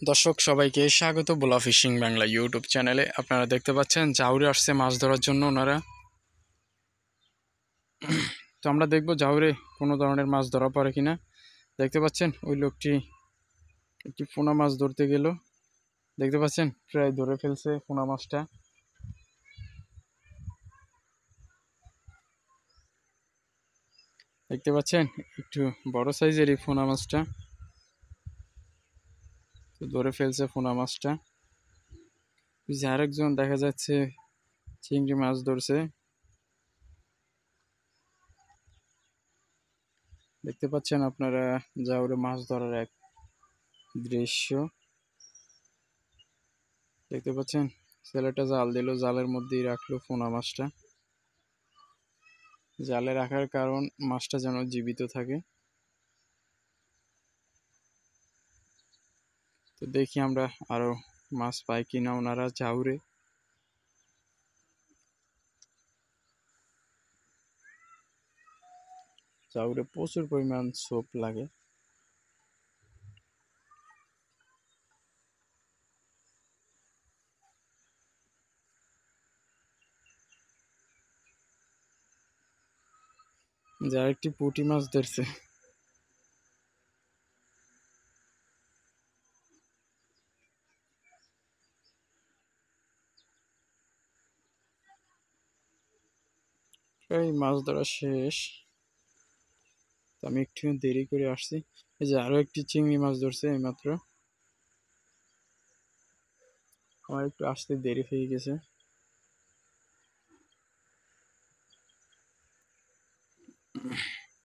দর্শক সবাইকে স্বাগত ভোলা ফিশিং বাংলা ইউটিউব চ্যানেলে। আপনারা দেখতে পাচ্ছেন জাউরে আসছে মাছ ধরার জন্য ওনারা। তো আমরা দেখব জাউরে কোনো ধরনের মাছ ধরা পড়ে কিনা। দেখতে পাচ্ছেন ওই লোকটি একটি পোনা মাছ ধরতে গেল। দেখতে পাচ্ছেন প্রায় ধরে ফেলছে পোনা মাছটা। দেখতে পাচ্ছেন একটু বড় সাইজের এই পোনা মাছটা, তো ধরে ফেলছে পোনা মাছটা। আরেকজন দেখা যাচ্ছে চিংড়ি মাছ ধরছে। দেখতে পাচ্ছেন আপনারা জাউরে মাছ ধরার এক দৃশ্য। দেখতে পাচ্ছেন ছেলেটা জাল দিল, জালের মধ্যেই রাখলো পোনা মাছটা। জালে রাখার কারণ মাছটা যেন জীবিত থাকে। তো দেখি আমরা আরো মাছ পাই কিনা ওনারা জাউরে। জাউরে প্রচুর পরিমাণ ছোপ লাগে। যার একটি পুঁটি মাছ ধরছে। প্রায় মাছ ধরা শেষ, তো আমি একটু দেরি করে আসছি। এই যে আরো একটি চিংড়ি মাছ ধরছে এইমাত্র। আমার একটু আসতে দেরি হয়ে গেছে।